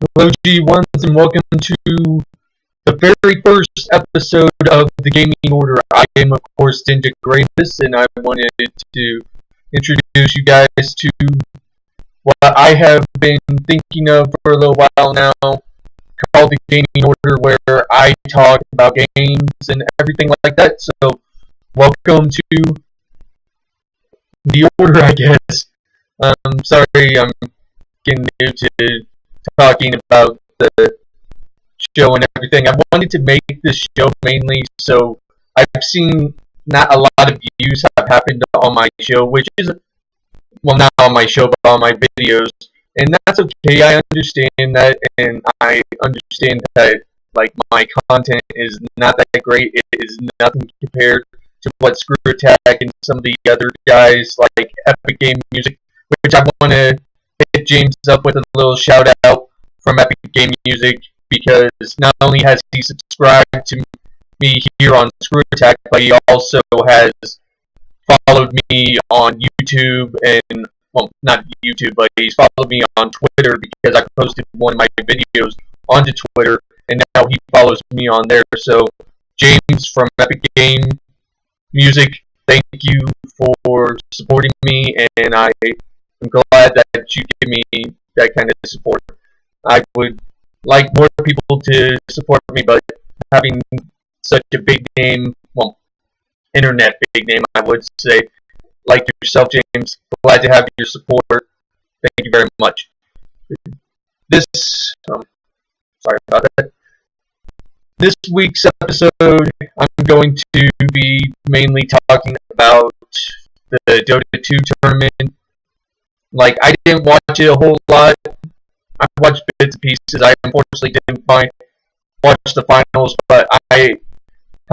Hello, G1s, and welcome to the very first episode of the Gaming Order. I am, of course, Ninja Gravis, and I wanted to introduce you guys to what I have been thinking of for a little while now, called the Gaming Order, where I talk about games and everything like that. So, welcome to the order, I guess. Sorry, I'm getting new to talking about the show and everything. I wanted to make this show mainly so I've seen not a lot of views have happened on my show, which is, well, not on my show, but on my videos. And that's okay. I understand that, and I understand that, like, my content is not that great. It is nothing compared to what Screw Attack and some of the other guys, like Epic Game Music, which I want to hit James up with a little shout out from Epic Game Music, because not only has he subscribed to me here on Screw Attack, but he also has followed me on YouTube, and, well, not YouTube, but he's followed me on Twitter because I posted one of my videos onto Twitter, and now he follows me on there. So, James from Epic Game Music, thank you for supporting me, and I'm glad that you give me that kind of support. I would like more people to support me, but having such a big name, well, internet big name, I would say, like yourself, James, glad to have your support. Thank you very much. This, sorry about that. This week's episode, I'm going to be mainly talking about the Dota 2 tournament. Like, I didn't watch it a whole lot. I watched bits and pieces. I unfortunately didn't watch the finals, but I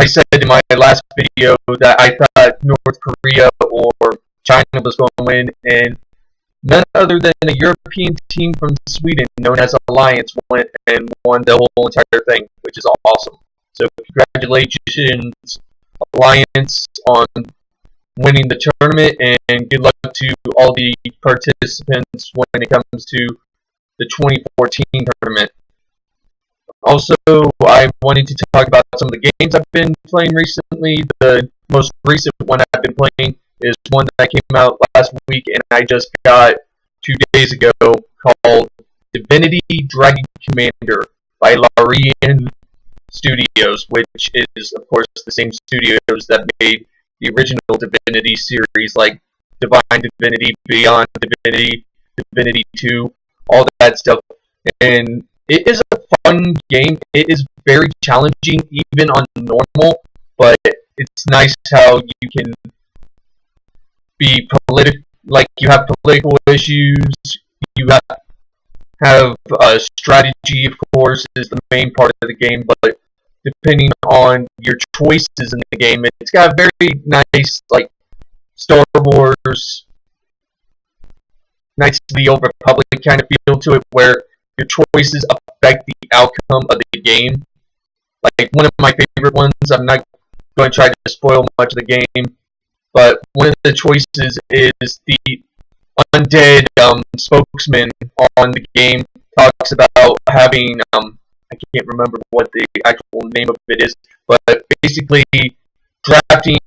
said in my last video that I thought North Korea or China was going to win, and none other than a European team from Sweden known as Alliance went and won the whole entire thing, which is awesome. So congratulations, Alliance, on winning the tournament, and good luck to all the participants when it comes to the 2014 tournament. Also, I wanted to talk about some of the games I've been playing recently. The most recent one I've been playing is one that came out last week, and I just got 2 days ago, called Divinity Dragon Commander by Larian Studios, which is, of course, the same studios that made the original Divinity series, like Divine Divinity, Beyond Divinity, Divinity 2, all that stuff. And it is a fun game. It is very challenging, even on normal, but it's nice how you can be like, you have political issues, you have strategy, of course, is the main part of the game, but depending on your choices in the game, it's got a very nice, like, Star Wars, Knights of the Old Republic kind of feel to it, where your choices affect the outcome of the game. Like, one of my favorite ones, I'm not going to try to spoil much of the game, but one of the choices is the undead spokesman on the game talks about having, I can't remember what the actual name of it is, but basically drafting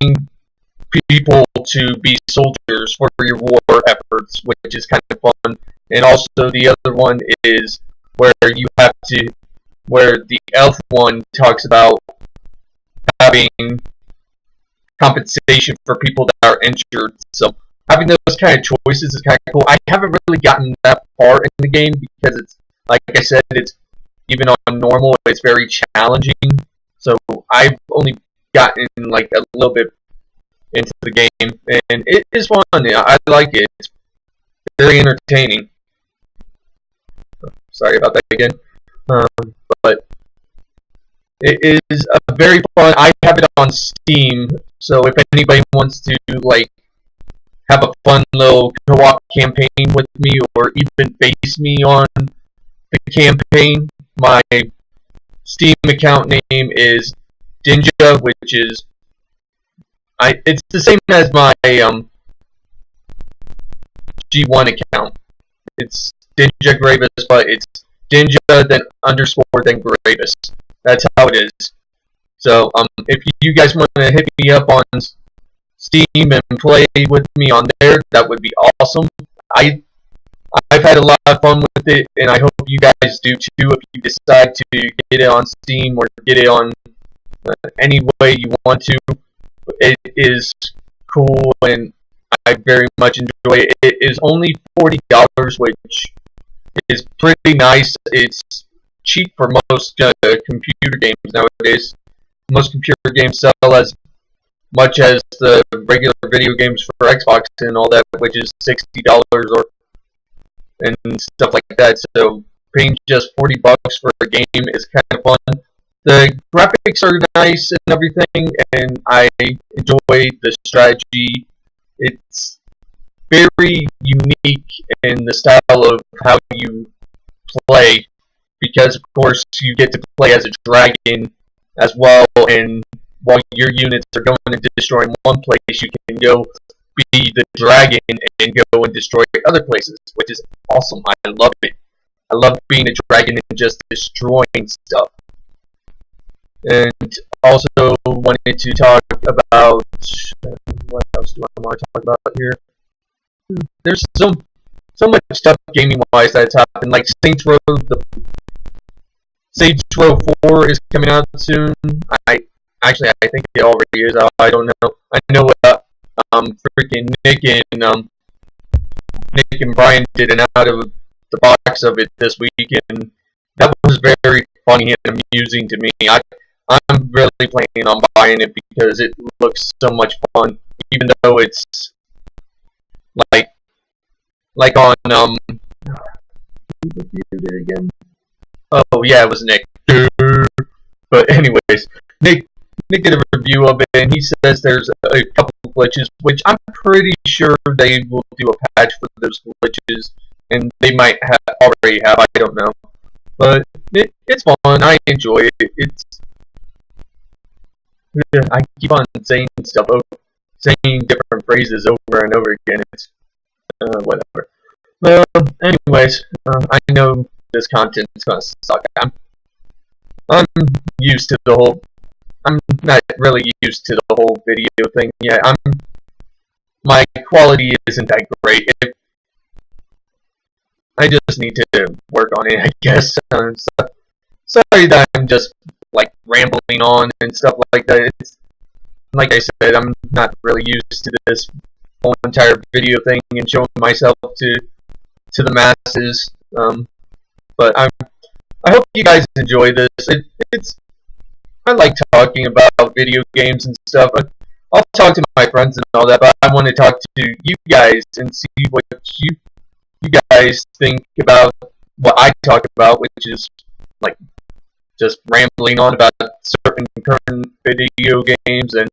people to be soldiers for your war efforts, which is kind of fun. And also the other one is where the elf one talks about having compensation for people that are injured. So having those kind of choices is kind of cool. I haven't really gotten that far in the game because it's, like I said, it's, even on normal, it's very challenging. So I've only gotten like a little bit into the game, and it is fun. Yeah, I like it. It's very entertaining. Sorry about that again. But it is a very fun. I have it on Steam, so if anybody wants to, like, have a fun little co-op campaign with me, or even face me on the campaign, my Steam account name is Dinja, which is, it's the same as my G1 account. It's Ninja Gravis, but it's Dinja, then underscore, then Gravis. That's how it is. So if you guys want to hit me up on Steam and play with me on there, that would be awesome. I've had a lot of fun with it, and I hope you guys do too. If you decide to get it on Steam or get it on any way you want to, it is cool, and I very much enjoy it. It is only $40, which is pretty nice. It's cheap for most computer games nowadays. Most computer games sell as much as the regular video games for Xbox and all that, which is $60 or and stuff like that. So paying just $40 for a game is kind of fun. The graphics are nice and everything, and I enjoy the strategy. It's very unique in the style of how you play, because of course you get to play as a dragon as well, and while your units are going and destroying one place, you can go be the dragon and go and destroy other places, which is awesome. I love it. I love being a dragon and just destroying stuff. And also wanted to talk about, what else do I want to talk about here? There's so much stuff gaming wise that's happened. Like Saints Row 4 is coming out soon. I think it already is. I don't know. I know freaking Nick and Brian did an out of the box of it this week, and that was very funny and amusing to me. I'm really planning on buying it because it looks so much fun, even though it's like on who reviewed it again? Oh yeah, it was Nick. But anyways, Nick did a review of it, and he says there's a couple of glitches, which I'm pretty sure they will do a patch for those glitches, and they might already have. I don't know, but it's fun. I enjoy it. I keep on saying stuff, saying different phrases over and over again. It's whatever. Well, anyways, I know this content is gonna suck. I'm used to the whole. I'm not really used to the whole video thing yet. My quality isn't that great. I just need to work on it, I guess. Sorry that I'm just like rambling on and stuff like that. It's, like I said, I'm not really used to this whole entire video thing and showing myself to the masses. But I hope you guys enjoy this. I like talking about video games and stuff. I'll talk to my friends and all that, but I want to talk to you guys and see what you guys think about what I talk about, which is like just rambling on about certain current video games and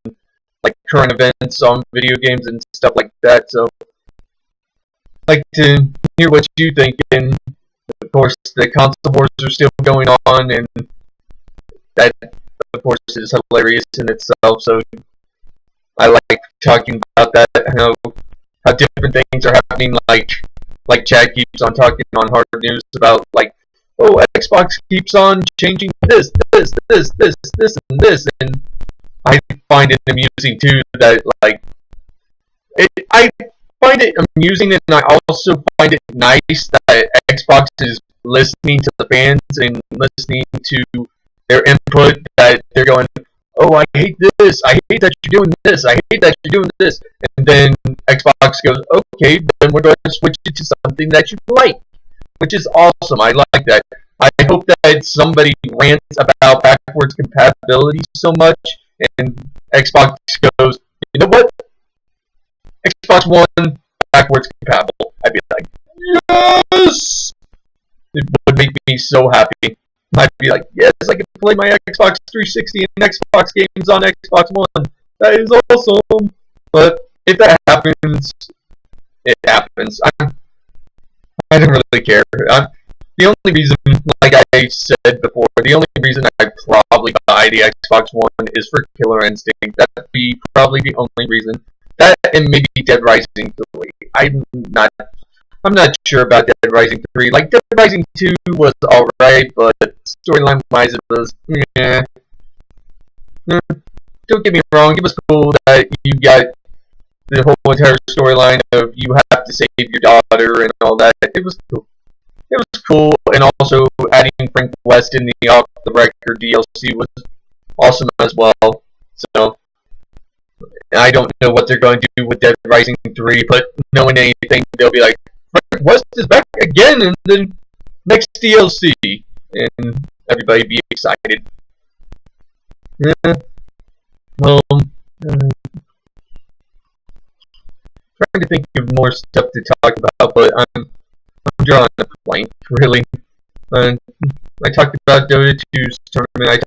like current events on video games and stuff like that. So I'd like to hear what you think, and of course the console wars are still going on, and that of course is hilarious in itself. So I like talking about that, how different things are happening, like Chad keeps on talking on Hard News about like, oh, Xbox keeps on changing this, and this, and I find it amusing too that like I find it amusing, and I also find it nice that Xbox is listening to the fans and listening to their input, that they're going, oh, I hate this, I hate that you're doing this, I hate that you're doing this, and then Xbox goes, okay, then we're going to switch it to something that you like, which is awesome. I like that. I hope that somebody rants about backwards compatibility so much, and Xbox goes, you know what? Xbox One backwards compatible. I'd be like, yes! It would make me so happy. I'd be like, yes, I can play my Xbox 360 and Xbox games on Xbox One. That is awesome. But if that happens, it happens. I don't really care. The only reason, like I said before, the only reason I'd probably buy the Xbox One is for Killer Instinct. That'd be probably the only reason. That and maybe Dead Rising 3. I'm not sure about Dead Rising 3. Like, Dead Rising 2 was alright, but storyline-wise, it was, yeah. Don't get me wrong, it was cool that you got the whole entire storyline of you have to save your daughter and all that. It was cool. It was cool, and also adding Frank West in the Off the Record DLC was awesome as well. So, I don't know what they're going to do with Dead Rising 3, but knowing anything, they'll be like, Frank West is back again in the next DLC, and everybody be excited. Yeah. Well, trying to think of more stuff to talk about, but I'm drawing a blank, really. I talked about Dota 2's tournament. I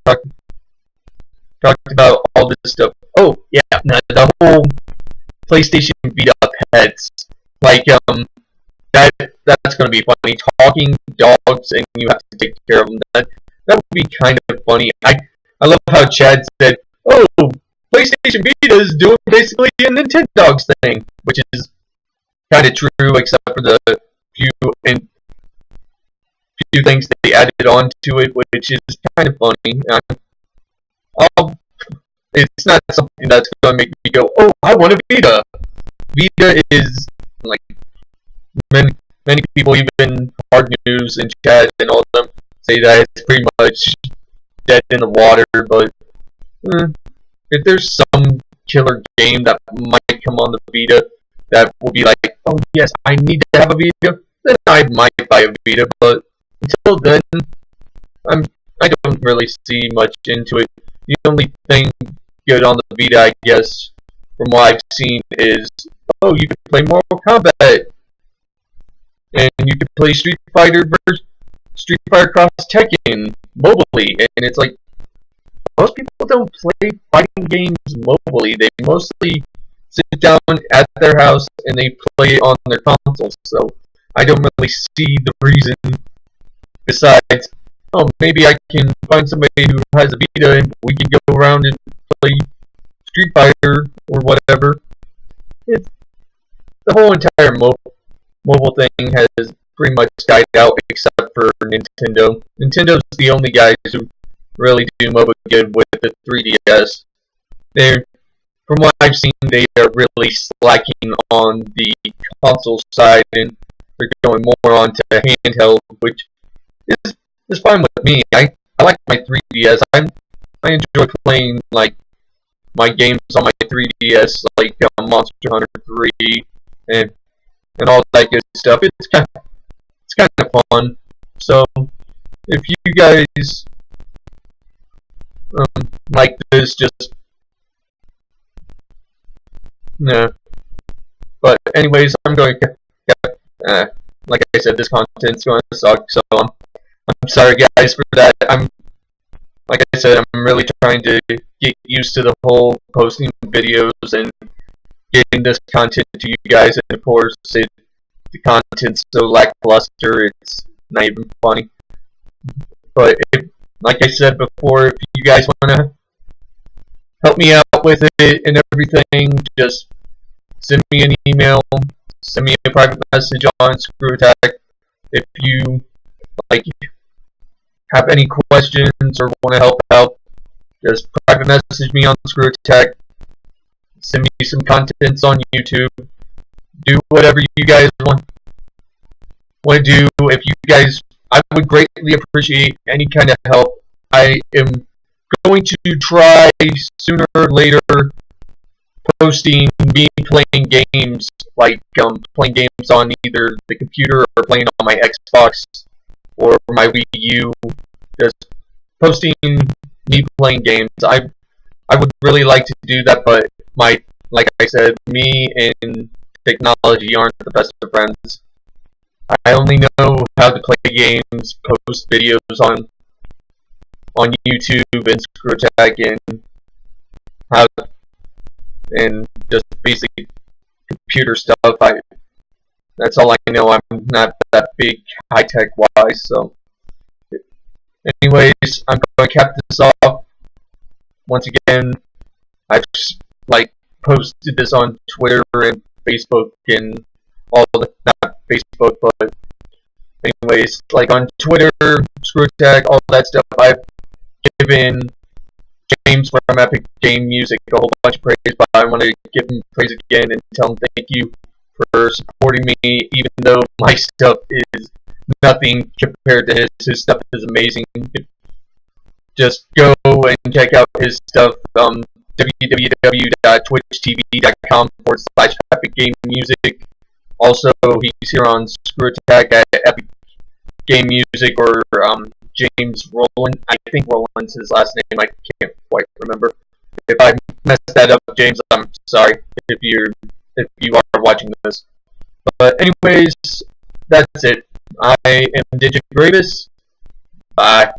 talked about all this stuff. Oh yeah, the whole PlayStation Vita pets. Like that's gonna be funny. Talking dogs and you have to take care of them. That would be kind of funny. I love how Chad said, "Oh, PlayStation Vita is doing basically a Nintendogs thing," which is kind of true, except for the few things they added on to it, which is kind of funny. It's not something that's going to make me go, "Oh, I want a Vita." Vita is, like, many people, even Hard News and Chad and all of them, say that it's pretty much dead in the water, but if there's some killer game that might come on the Vita that will be like, "Oh yes, I need to have a Vita," then I might buy a Vita, but until then, I don't really see much into it. The only thing good on the Vita, I guess, from what I've seen, is, oh, you can play Mortal Kombat, and you can play Street Fighter Cross Tekken mobilely, and it's like, most people don't play fighting games mobilely. They mostly sit down at their house and they play it on their consoles, so I don't really see the reason, besides, oh, maybe I can find somebody who has a Vita and we can go around and play Street Fighter or whatever. The whole entire mobile thing has pretty much died out except for Nintendo. Nintendo's the only guys who really do mobile good with the 3DS. From what I've seen, they are really slacking on the console side, and they're going more onto handheld, which is fine with me. I like my 3DS. I enjoy playing like my games on my 3DS, like Monster Hunter 3 and all that good stuff. It's kind of fun. So if you guys like this, just no. But anyways, I'm going to, like I said, this content's going to suck. So I'm sorry guys for that. Like I said, I'm really trying to get used to the whole posting videos and getting this content to you guys. And of course, the content's so lackluster, it's not even funny. But like I said before, if you guys want to help me out with it and everything, just send me an email, send me a private message on Screw Attack. If you have any questions or want to help out, just private message me on Screw Attack. Send me some contents on YouTube. Do whatever you guys want to do. If you guys, I would greatly appreciate any kind of help. I am going to try sooner or later posting me playing games, like playing games on either the computer or playing on my Xbox or my Wii U. Just posting me playing games. I would really like to do that, but like I said, me and technology aren't the best of friends. I only know how to play games, post videos on YouTube and Screw Attack, and just basic computer stuff. That's all I know. I'm not that big high-tech wise, so anyways, I'm going to cap this off. Once again, I've posted this on Twitter and Facebook and all the, not Facebook, Facebook, but anyways, like on Twitter, Screw Attack, all that stuff, I've given James from Epic Game Music a whole bunch of praise, but I want to give him praise again and tell him thank you for supporting me, even though my stuff is nothing compared to his. His stuff is amazing. Just go and check out his stuff, www.twitchtv.com/Epic Game Music. Also, he's here on Screw Attack at Epic Game Music, or James Rowland. I think Rowland's his last name. I can't quite remember. If I messed that up, James, I'm sorry if you are watching this. But anyways, that's it. I am Digit Gravis. Bye.